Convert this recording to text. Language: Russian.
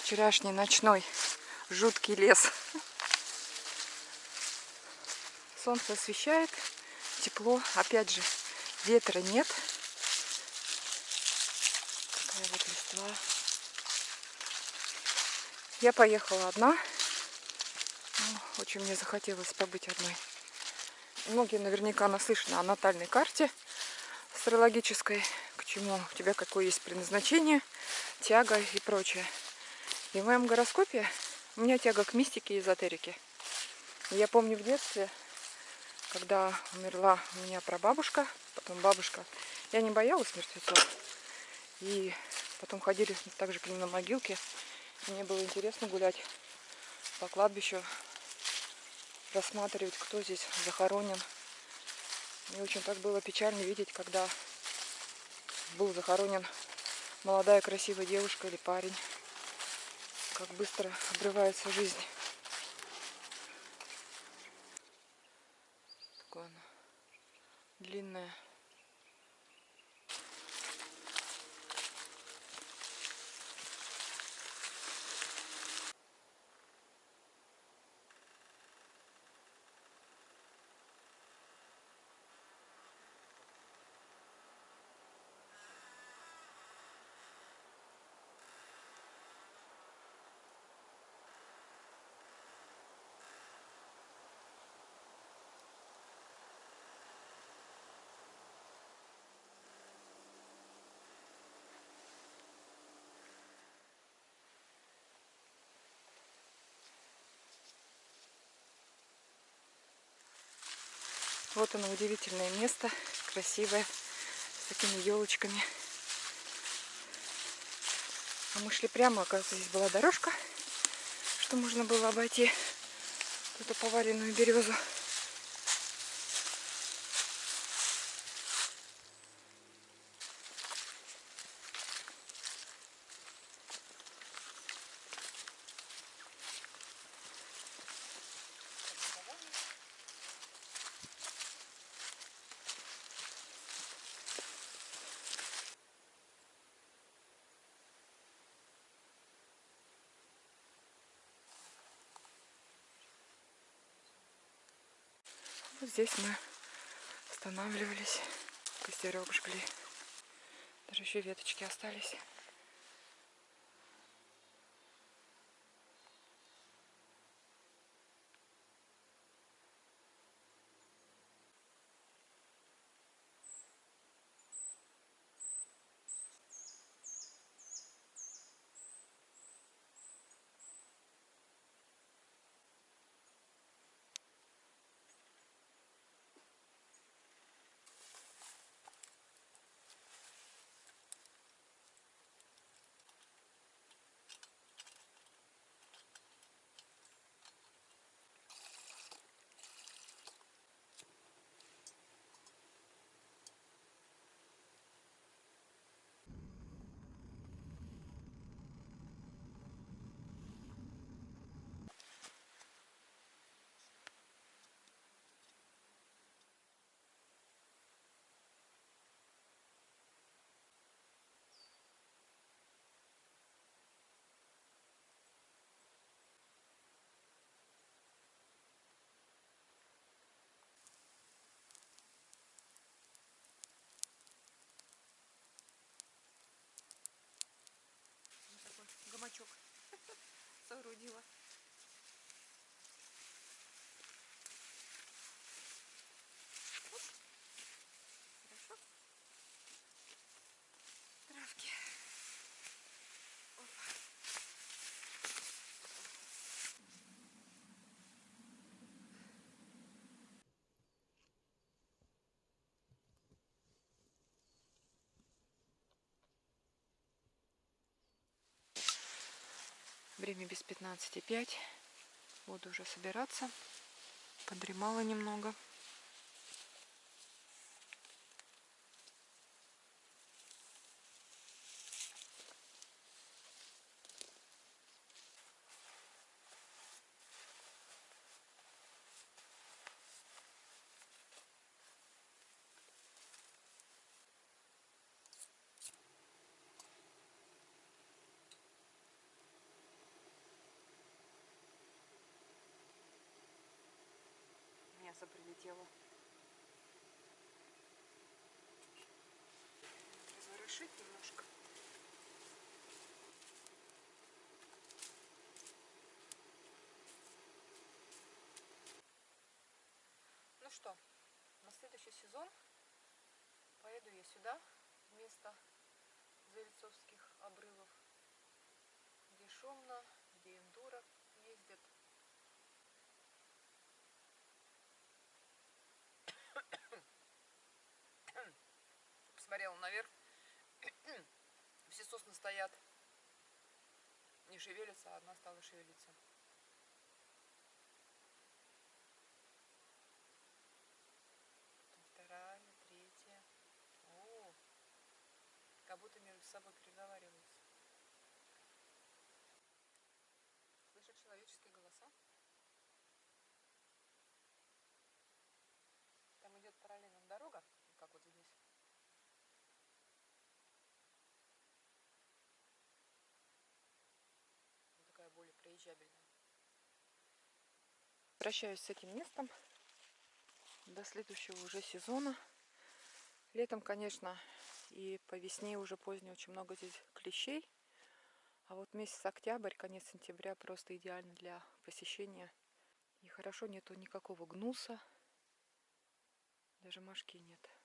вчерашний ночной жуткий лес. Солнце освещает, тепло, опять же, ветра нет. Такая вот листва. Я поехала одна. Очень мне захотелось побыть одной. Многие наверняка наслышаны о натальной карте астрологической, к чему у тебя какое есть предназначение, тяга и прочее. И в моем гороскопе у меня тяга к мистике и эзотерике. И я помню в детстве, когда умерла у меня прабабушка, потом бабушка, я не боялась мертвецов. И потом ходили также к ним на могилке. Мне было интересно гулять по кладбищу, рассматривать, кто здесь захоронен. Мне очень так было печально видеть, когда был захоронен молодая красивая девушка или парень. Как быстро обрывается жизнь. Такое оно длинное. Вот оно, удивительное место, красивое, с такими елочками. А мы шли прямо, оказывается, здесь была дорожка, что можно было обойти эту поваленную березу. Вот здесь мы останавливались, костерок жгли. Даже еще веточки остались. Гамачок соорудила. Хорошо. Травки. Опа. Время без 15:05. Буду уже собираться. Подремала немного. зараза прилетела. Разворошить немножко. Ну что, на следующий сезон поеду я сюда, вместо Зайцовских обрывов, где шумно, где эндуро ездят. Посмотрела наверх, все сосны стоят, не шевелятся, а одна стала шевелиться. Вторая, третья. О, как будто между собой переговариваются. Слышат человеческие голоса. Там идет параллельно дорога, как вот здесь. Вот такая более проезжабельная. Прощаюсь с этим местом. До следующего уже сезона. Летом, конечно, и по весне уже поздней очень много здесь клещей. А вот месяц октябрь, конец сентября просто идеально для посещения. И хорошо, нету никакого гнуса. Даже мошки нет.